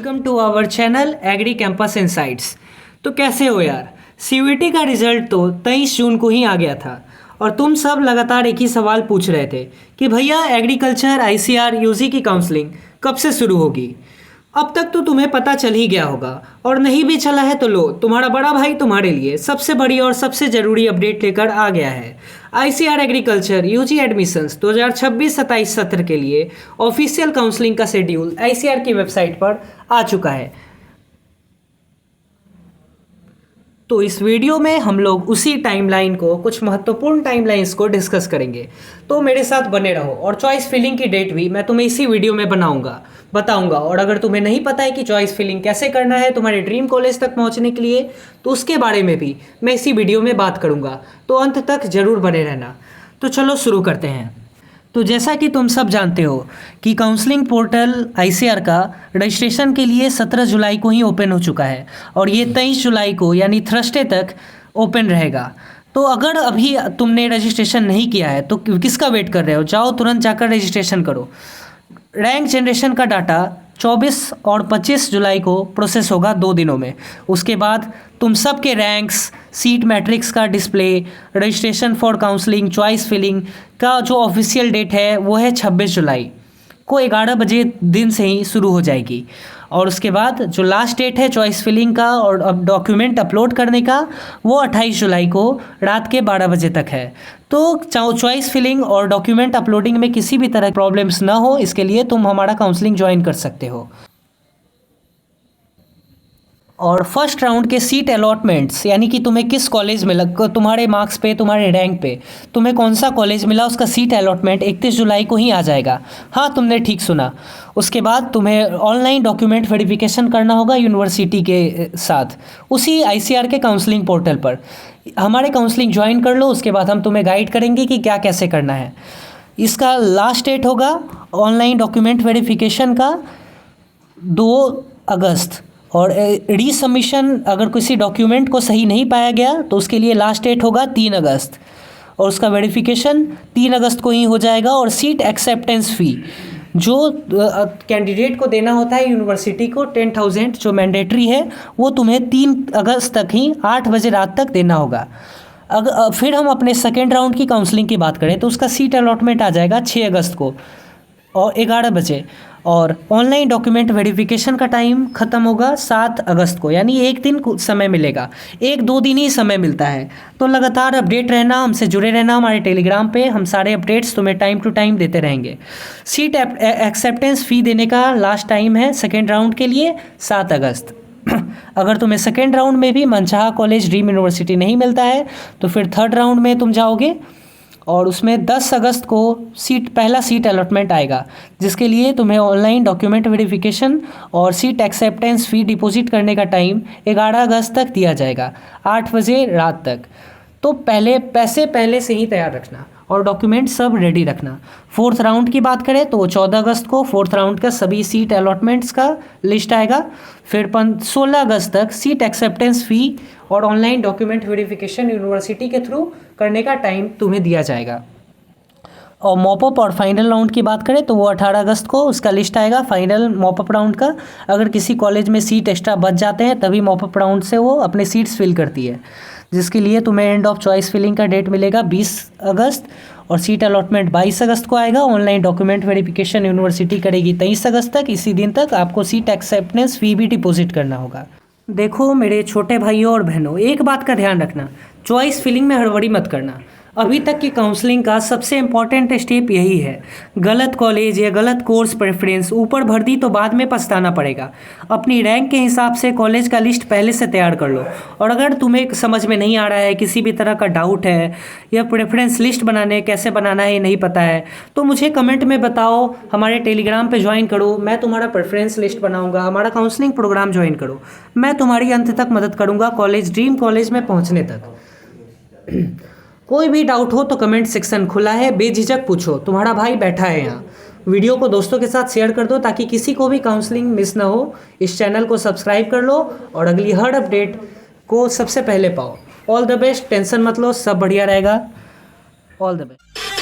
Welcome to our channel agri campus insights. तो कैसे हो यार? सीयूईटी का रिजल्ट तो 23 जून को ही आ गया था और तुम सब लगातार एक ही सवाल पूछ रहे थे कि भैया एग्रीकल्चर आईसीआर यूजी की काउंसलिंग कब से शुरू होगी। अब तक तो तुम्हें पता चल ही गया होगा, और नहीं भी चला है तो लो, तुम्हारा बड़ा भाई तुम्हारे लिए सबसे बड़ी और सबसे ज़रूरी अपडेट लेकर आ गया है। आईसीआर एग्रीकल्चर यूजी एडमिशन्स 2026-27 सत्र के लिए ऑफिशियल काउंसलिंग का शेड्यूल आईसीआर की वेबसाइट पर आ चुका है। तो इस वीडियो में हम लोग उसी टाइमलाइन को, कुछ महत्वपूर्ण टाइमलाइंस को डिस्कस करेंगे। तो मेरे साथ बने रहो, और चॉइस फिलिंग की डेट भी मैं तुम्हें इसी वीडियो में बताऊंगा। और अगर तुम्हें नहीं पता है कि चॉइस फिलिंग कैसे करना है तुम्हारे ड्रीम कॉलेज तक पहुंचने के लिए, तो उसके बारे में भी मैं इसी वीडियो में बात करूंगा। तो अंत तक जरूर बने रहना। तो चलो शुरू करते हैं। तो जैसा कि तुम सब जानते हो कि काउंसलिंग पोर्टल आईसीआर का रजिस्ट्रेशन के लिए 17 जुलाई को ही ओपन हो चुका है, और ये 23 जुलाई को यानी थर्सडे तक ओपन रहेगा। तो अगर अभी तुमने रजिस्ट्रेशन नहीं किया है तो किसका वेट कर रहे हो? जाओ तुरंत जाकर रजिस्ट्रेशन करो। रैंक जनरेशन का डाटा 24 और 25 जुलाई को प्रोसेस होगा, 2 दिनों में। उसके बाद तुम सब के रैंक्स, सीट मैट्रिक्स का display, registration for counselling, choice filling का जो ऑफिशियल डेट है वो है 26 जुलाई को 11 बजे दिन से ही शुरू हो जाएगी। और उसके बाद जो लास्ट डेट है चॉइस फिलिंग का और अब डॉक्यूमेंट अपलोड करने का, वो 28 जुलाई को रात के 12 बजे तक है। तो चॉइस फिलिंग और डॉक्यूमेंट अपलोडिंग में किसी भी तरह प्रॉब्लम्स ना हो, इसके लिए तुम हमारा काउंसलिंग ज्वाइन कर सकते हो। और फर्स्ट राउंड के सीट अलॉटमेंट्स, यानी कि तुम्हें किस कॉलेज में तुम्हारे मार्क्स पे, तुम्हारे रैंक पे तुम्हें कौन सा कॉलेज मिला, उसका सीट अलॉटमेंट 31 जुलाई को ही आ जाएगा। हाँ, तुमने ठीक सुना। उसके बाद तुम्हें ऑनलाइन डॉक्यूमेंट वेरिफिकेशन करना होगा यूनिवर्सिटी के साथ, उसी आईसीआर के काउंसलिंग पोर्टल पर। हमारे काउंसलिंग ज्वाइन कर लो, उसके बाद हम तुम्हें गाइड करेंगे कि क्या कैसे करना है। इसका लास्ट डेट होगा ऑनलाइन डॉक्यूमेंट वेरिफिकेशन का 2 अगस्त, और रीसबमिशन अगर किसी डॉक्यूमेंट को सही नहीं पाया गया तो उसके लिए लास्ट डेट होगा 3 अगस्त, और उसका वेरिफिकेशन 3 अगस्त को ही हो जाएगा। और सीट एक्सेप्टेंस फ़ी जो कैंडिडेट को देना होता है यूनिवर्सिटी को 10,000 जो मैंडेटरी है, वो तुम्हें 3 अगस्त तक ही 8 बजे रात तक देना होगा। फिर हम अपने सेकेंड राउंड की काउंसलिंग की बात करें तो उसका सीट अलॉटमेंट आ जाएगा 6 अगस्त को और 11 बजे, और ऑनलाइन डॉक्यूमेंट वेरिफिकेशन का टाइम ख़त्म होगा 7 अगस्त को, यानी 1 दिन समय मिलेगा, 1-2 दिन ही समय मिलता है। तो लगातार अपडेट रहना, हमसे जुड़े रहना हमारे टेलीग्राम पे, हम सारे अपडेट्स तुम्हें टाइम टू टाइम देते रहेंगे। सीट एक्सेप्टेंस फ़ी देने का लास्ट टाइम है सेकेंड राउंड के लिए 7 अगस्त। अगर तुम्हें सेकेंड राउंड में भी मनचाहा कॉलेज ड्रीम यूनिवर्सिटी नहीं मिलता है तो फिर थर्ड राउंड में तुम जाओगे, और उसमें 10 अगस्त को पहला सीट अलॉटमेंट आएगा, जिसके लिए तुम्हें ऑनलाइन डॉक्यूमेंट वेरिफिकेशन और सीट एक्सेप्टेंस फ़ी डिपॉजिट करने का टाइम 11 अगस्त तक दिया जाएगा, 8 बजे रात तक। तो पैसे पहले से ही तैयार रखना और डॉक्यूमेंट सब रेडी रखना। फोर्थ राउंड की बात करें तो 14 अगस्त को फोर्थ राउंड का सभी सीट अलॉटमेंट्स का लिस्ट आएगा। फिर 16 अगस्त तक सीट एक्सेप्टेंस फ़ी और ऑनलाइन डॉक्यूमेंट वेरिफिकेशन यूनिवर्सिटी के थ्रू करने का टाइम तुम्हें दिया जाएगा। और मॉपअप और फाइनल राउंड की बात करें तो वो 18 अगस्त को उसका लिस्ट आएगा फाइनल मॉपअप राउंड का। अगर किसी कॉलेज में सीट एक्स्ट्रा बच जाते हैं तभी मॉपअप राउंड से वो अपने सीट्स फिल करती है, जिसके लिए तुम्हें एंड ऑफ चॉइस फिलिंग का डेट मिलेगा 20 अगस्त, और सीट अलॉटमेंट 22 अगस्त को आएगा। ऑनलाइन डॉक्यूमेंट वेरिफिकेशन यूनिवर्सिटी करेगी 23 अगस्त तक। इसी दिन तक आपको सीट एक्सेप्टेंस फ़ी भी डिपॉजिट करना होगा। देखो मेरे छोटे भाइयों और बहनों, एक बात का ध्यान रखना, चॉइस फिलिंग में हड़बड़ी मत करना। अभी तक की काउंसलिंग का सबसे इम्पॉर्टेंट स्टेप यही है। गलत कॉलेज या गलत कोर्स प्रेफरेंस ऊपर भर दी तो बाद में पछताना पड़ेगा। अपनी रैंक के हिसाब से कॉलेज का लिस्ट पहले से तैयार कर लो, और अगर तुम्हें समझ में नहीं आ रहा है, किसी भी तरह का डाउट है या प्रेफरेंस लिस्ट कैसे बनाना है ये नहीं पता है, तो मुझे कमेंट में बताओ, हमारे टेलीग्राम पे ज्वाइन करो, मैं तुम्हारा प्रेफरेंस लिस्ट बनाऊंगा। हमारा काउंसलिंग प्रोग्राम ज्वाइन करो, मैं तुम्हारी अंत तक मदद करूँगा ड्रीम कॉलेज में पहुँचने तक। कोई भी डाउट हो तो कमेंट सेक्शन खुला है, बेझिझक पूछो, तुम्हारा भाई बैठा है यहाँ। वीडियो को दोस्तों के साथ शेयर कर दो ताकि किसी को भी काउंसलिंग मिस ना हो। इस चैनल को सब्सक्राइब कर लो और अगली हर अपडेट को सबसे पहले पाओ। ऑल द बेस्ट, टेंशन मत लो, सब बढ़िया रहेगा। All the best.